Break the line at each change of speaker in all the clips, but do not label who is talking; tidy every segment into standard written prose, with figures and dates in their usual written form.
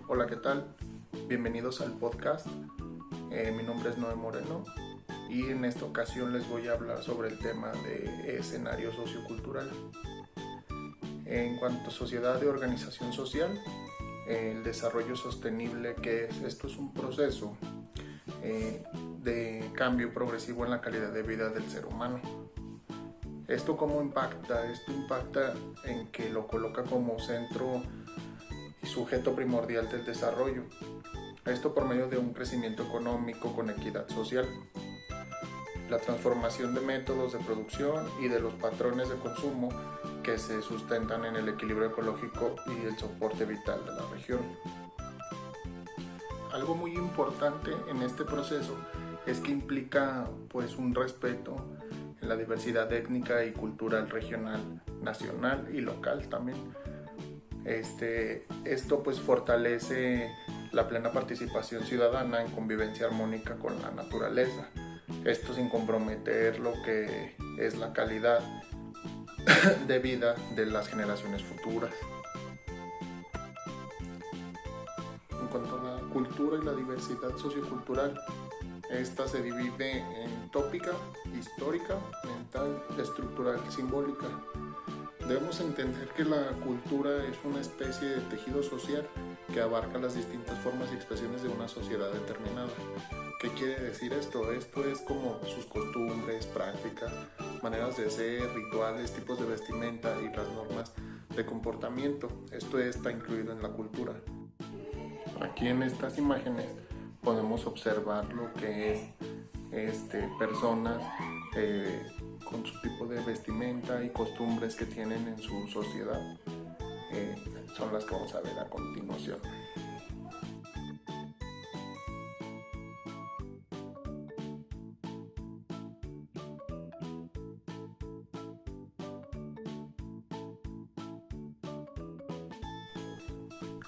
Hola, ¿qué tal? Bienvenidos al podcast. Mi nombre es Noé Moreno y en esta ocasión les voy a hablar sobre el tema de escenario sociocultural. En cuanto a sociedad y organización social, el desarrollo sostenible, esto es un proceso de cambio progresivo en la calidad de vida del ser humano. ¿Esto cómo impacta? Esto impacta en que lo coloca como centro y sujeto primordial del desarrollo. Esto por medio de un crecimiento económico con equidad social, la transformación de métodos de producción y de los patrones de consumo que se sustentan en el equilibrio ecológico y el soporte vital de la región. Algo muy importante en este proceso es que implica un respeto en la diversidad étnica y cultural regional, nacional y local también. Esto fortalece la plena participación ciudadana en convivencia armónica con la naturaleza. Esto sin comprometer lo que es la calidad de vida de las generaciones futuras. En cuanto a la cultura y la diversidad sociocultural, esta se divide en tópica, histórica, mental, estructural y simbólica. Debemos entender que la cultura es una especie de tejido social que abarca las distintas formas y expresiones de una sociedad determinada. ¿Qué quiere decir esto? Esto es como sus costumbres, prácticas, maneras de ser, rituales, tipos de vestimenta y las normas de comportamiento. Esto está incluido en la cultura. Aquí en estas imágenes podemos observar lo que es personas con su tipo de vestimenta y costumbres que tienen en su sociedad. Son las que vamos a ver a continuación.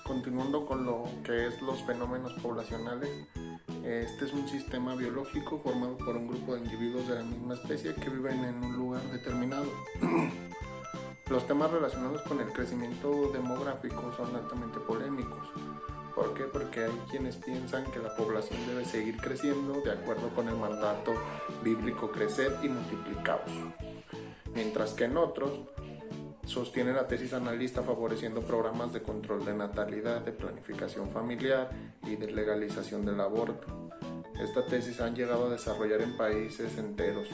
Continuando con lo que es los fenómenos poblacionales, este es un sistema biológico formado por un grupo de individuos de la misma especie que viven en un lugar determinado. Los temas relacionados con el crecimiento demográfico son altamente polémicos. ¿Por qué? Porque hay quienes piensan que la población debe seguir creciendo de acuerdo con el mandato bíblico crecer y multiplicaos, mientras que en otros sostiene la tesis analista favoreciendo programas de control de natalidad, de planificación familiar y de legalización del aborto. Esta tesis han llegado a desarrollar en países enteros.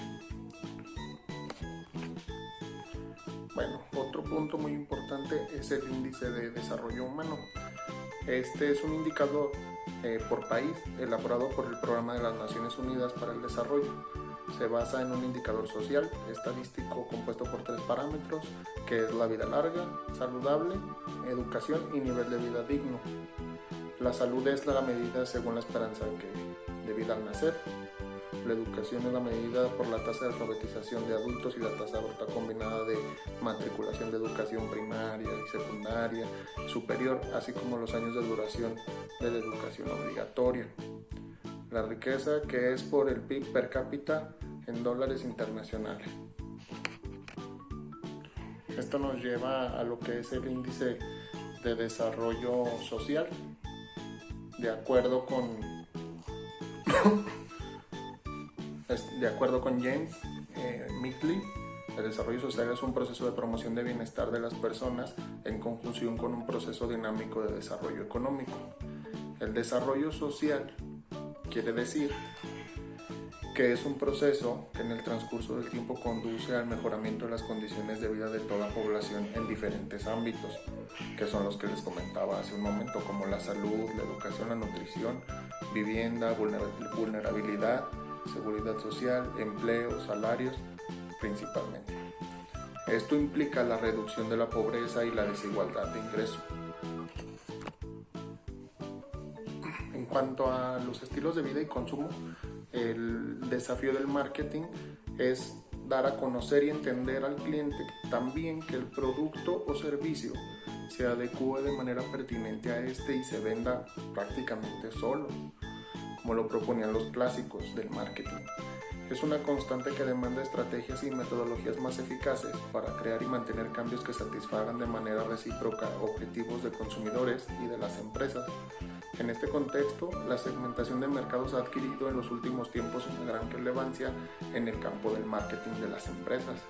Otro punto muy importante es el índice de desarrollo humano. Este es un indicador por país elaborado por el Programa de las Naciones Unidas para el Desarrollo. Se basa en un indicador social, estadístico compuesto por 3 parámetros, que es la vida larga, saludable, educación y nivel de vida digno. La salud es la medida según la esperanza de vida al nacer. La educación es la medida por la tasa de alfabetización de adultos y la tasa bruta combinada de matriculación de educación primaria y secundaria superior, así como los años de duración de la educación obligatoria. La riqueza, que es por el PIB per cápita en dólares internacionales. Esto nos lleva a lo que es el índice de desarrollo social. De acuerdo con James Midgley, el desarrollo social es un proceso de promoción de bienestar de las personas en conjunción con un proceso dinámico de desarrollo económico. El desarrollo social quiere decir que es un proceso que en el transcurso del tiempo conduce al mejoramiento de las condiciones de vida de toda población en diferentes ámbitos, que son los que les comentaba hace un momento, como la salud, la educación, la nutrición, vivienda, vulnerabilidad, seguridad social, empleo, salarios, principalmente. Esto implica la reducción de la pobreza y la desigualdad de ingreso. En cuanto a los estilos de vida y consumo, el desafío del marketing es dar a conocer y entender al cliente también que el producto o servicio se adecúe de manera pertinente a este y se venda prácticamente solo, como lo proponían los clásicos del marketing. Es una constante que demanda estrategias y metodologías más eficaces para crear y mantener cambios que satisfagan de manera recíproca objetivos de consumidores y de las empresas. En este contexto, la segmentación de mercados ha adquirido en los últimos tiempos una gran relevancia en el campo del marketing de las empresas.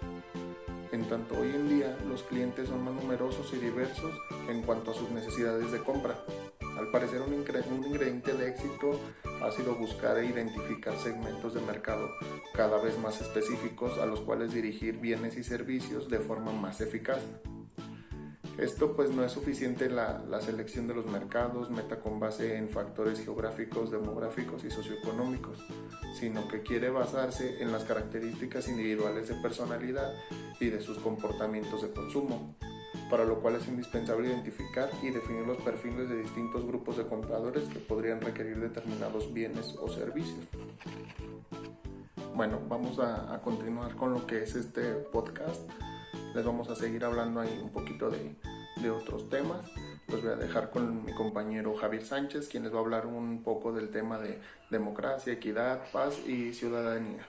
En tanto hoy en día los clientes son más numerosos y diversos en cuanto a sus necesidades de compra. Al parecer un ingrediente de éxito ha sido buscar e identificar segmentos de mercado cada vez más específicos a los cuales dirigir bienes y servicios de forma más eficaz. Esto pues no es suficiente la selección de los mercados, meta con base en factores geográficos, demográficos y socioeconómicos, sino que quiere basarse en las características individuales de personalidad y de sus comportamientos de consumo, para lo cual es indispensable identificar y definir los perfiles de distintos grupos de compradores que podrían requerir determinados bienes o servicios. Bueno, vamos a continuar con lo que es este podcast. Les vamos a seguir hablando ahí un poquito de otros temas. Los voy a dejar con mi compañero Javier Sánchez, quien les va a hablar un poco del tema de democracia, equidad, paz y ciudadanía.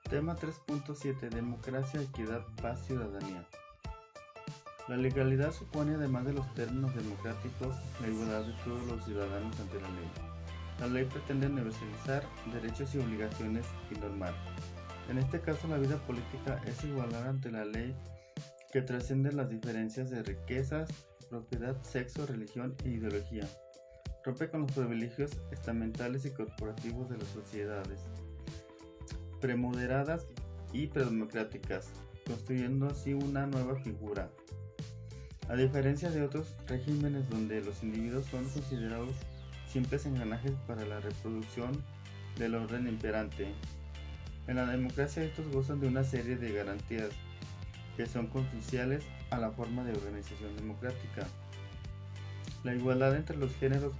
Tema 3.7: Democracia, equidad, paz, ciudadanía. La legalidad supone, además de los términos democráticos, la igualdad de todos los ciudadanos ante la ley. La ley pretende universalizar derechos y obligaciones y normar. En este caso, la vida política es igualar ante la ley, que trasciende las diferencias de riquezas, propiedad, sexo, religión e ideología. Rompe con los privilegios estamentales y corporativos de las sociedades premoderadas y predemocráticas, construyendo así una nueva figura. A diferencia de otros regímenes donde los individuos son considerados simples engranajes para la reproducción del orden imperante, en la democracia estos gozan de una serie de garantías que son consustanciales a la forma de organización democrática. La igualdad entre los géneros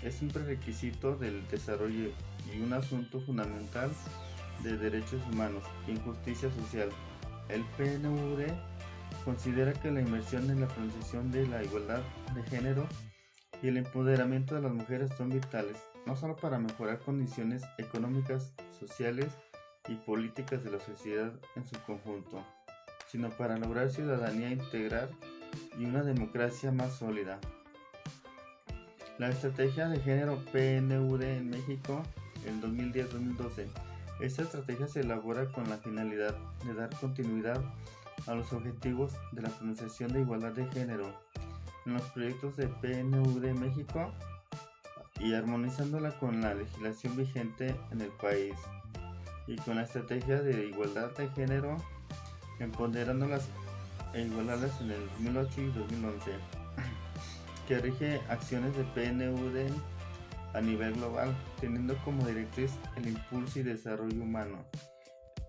es un prerequisito del desarrollo y un asunto fundamental de derechos humanos y justicia social. El PNUD considera que la inversión en la promoción de la igualdad de género y el empoderamiento de las mujeres son vitales, no solo para mejorar condiciones económicas, sociales y políticas de la sociedad en su conjunto, sino para lograr ciudadanía integral y una democracia más sólida. La estrategia de género PNUD en México en 2010-2012. Esta estrategia se elabora con la finalidad de dar continuidad a los objetivos de la promoción de igualdad de género en los proyectos de PNUD en México y armonizándola con la legislación vigente en el país, y con la estrategia de igualdad de género, empoderándolas e igualándolas en el 2008 y 2011, que rige acciones de PNUD a nivel global, teniendo como directriz el impulso y desarrollo humano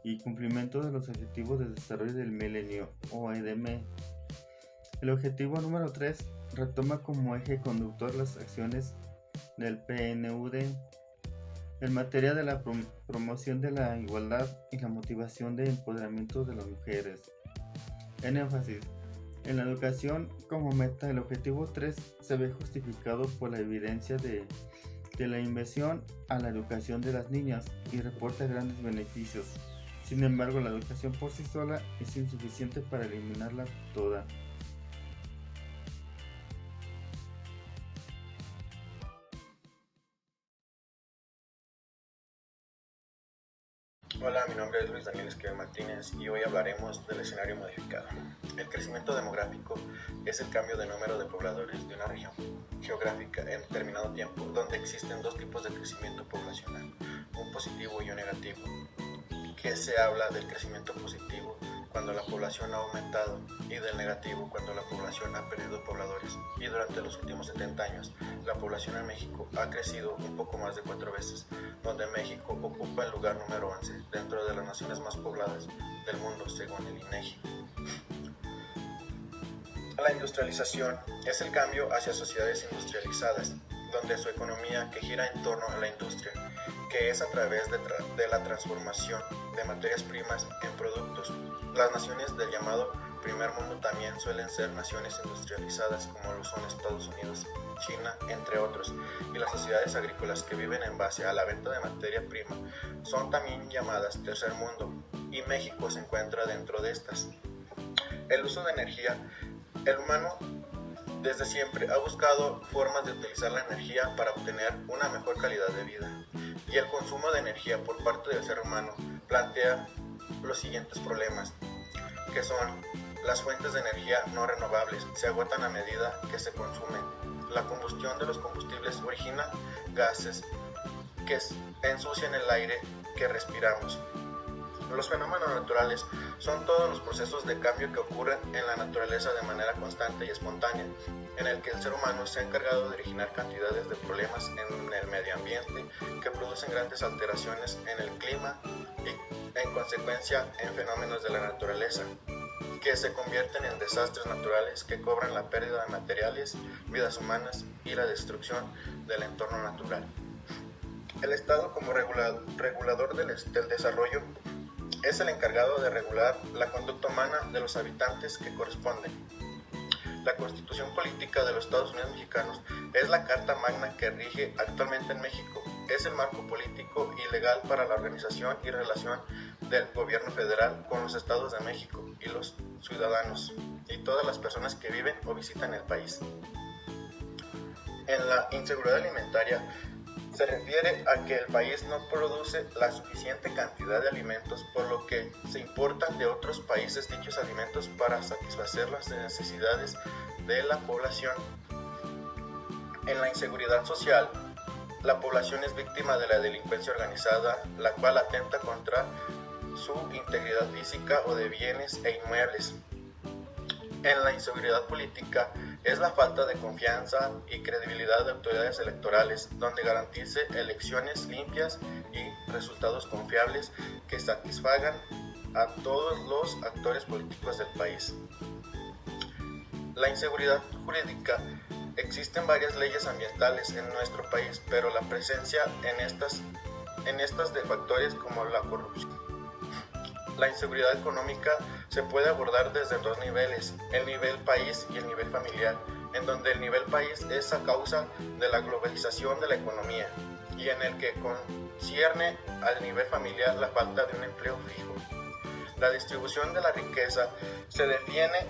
y cumplimiento de los objetivos de desarrollo del milenio (ODM). El objetivo número 3 retoma como eje conductor las acciones del PNUD en materia de la promoción de la igualdad y la motivación de empoderamiento de las mujeres. En énfasis en la educación como meta, el objetivo 3 se ve justificado por la evidencia de la inversión a la educación de las niñas y reporta grandes beneficios. Sin embargo, la educación por sí sola es insuficiente para eliminarla toda.
Hola, mi nombre es Luis Daniel Esquivel Martínez y hoy hablaremos del escenario modificado. El crecimiento demográfico es el cambio de número de pobladores de una región geográfica en determinado tiempo, donde existen dos tipos de crecimiento poblacional, un positivo y un negativo. Que se habla del crecimiento positivo cuando la población ha aumentado y del negativo cuando la población ha perdido pobladores. Y durante los últimos 70 años, la población en México ha crecido un poco más de 4 veces, donde México ocupa el lugar número 11 dentro de las naciones más pobladas del mundo, según el INEGI. La industrialización es el cambio hacia sociedades industrializadas, donde su economía que gira en torno a la industria, que es a través de la transformación de materias primas en productos. Las naciones del llamado primer mundo también suelen ser naciones industrializadas como lo son Estados Unidos, China, entre otros, y las sociedades agrícolas que viven en base a la venta de materia prima son también llamadas tercer mundo, y México se encuentra dentro de estas. El uso de energía. El humano desde siempre ha buscado formas de utilizar la energía para obtener una mejor calidad de vida, y el consumo de energía por parte del ser humano plantea los siguientes problemas, que son: las fuentes de energía no renovables se agotan a medida que se consumen. La combustión de los combustibles origina gases que ensucian el aire que respiramos. Los fenómenos naturales son todos los procesos de cambio que ocurren en la naturaleza de manera constante y espontánea, en el que el ser humano se ha encargado de originar cantidades de problemas en el medio ambiente que producen grandes alteraciones en el clima y, en consecuencia, en fenómenos de la naturaleza, que se convierten en desastres naturales que cobran la pérdida de materiales, vidas humanas y la destrucción del entorno natural. El Estado, como regulador del desarrollo, es el encargado de regular la conducta humana de los habitantes que corresponden. La Constitución Política de los Estados Unidos Mexicanos es la Carta Magna que rige actualmente en México. Es el marco político y legal para la organización y relación del gobierno federal con los estados de México y los ciudadanos y todas las personas que viven o visitan el país. En la inseguridad alimentaria se refiere a que el país no produce la suficiente cantidad de alimentos, por lo que se importan de otros países dichos alimentos para satisfacer las necesidades de la población. En la inseguridad social, la población es víctima de la delincuencia organizada, la cual atenta contra su integridad física o de bienes e inmuebles. En la inseguridad política es la falta de confianza y credibilidad de autoridades electorales, donde garantice elecciones limpias y resultados confiables que satisfagan a todos los actores políticos del país. La inseguridad jurídica. Existen varias leyes ambientales en nuestro país, pero la presencia en estas de factores como la corrupción. La inseguridad económica se puede abordar desde dos niveles, el nivel país y el nivel familiar, en donde el nivel país es a causa de la globalización de la economía y en el que concierne al nivel familiar la falta de un empleo fijo. La distribución de la riqueza se define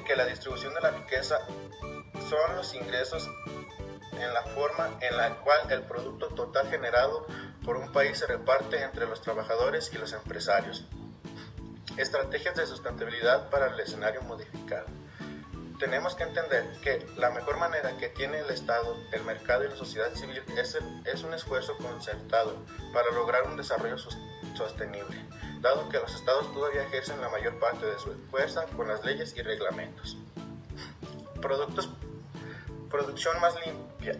que la distribución de la riqueza son los ingresos en la forma en la cual el producto total generado por un país se reparte entre los trabajadores y los empresarios. Estrategias de sustentabilidad para el escenario modificado. Tenemos que entender que la mejor manera que tiene el Estado, el mercado y la sociedad civil es un esfuerzo concertado para lograr un desarrollo sostenible, dado que los Estados todavía ejercen la mayor parte de su fuerza con las leyes y reglamentos. Producción más limpia.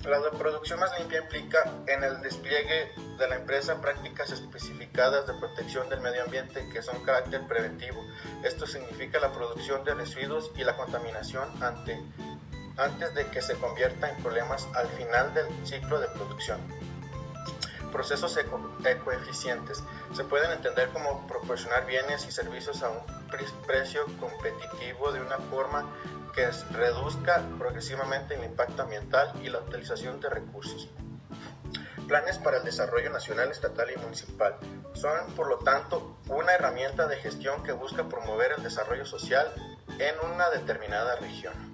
La producción más limpia implica en el despliegue de la empresa prácticas especificadas de protección del medio ambiente que son carácter preventivo. Esto significa la producción de residuos y la contaminación antes de que se convierta en problemas al final del ciclo de producción. Procesos ecoeficientes. Se pueden entender como proporcionar bienes y servicios a un precio competitivo de una forma que reduzca progresivamente el impacto ambiental y la utilización de recursos. Planes para el desarrollo nacional, estatal y municipal son, por lo tanto, una herramienta de gestión que busca promover el desarrollo social en una determinada región.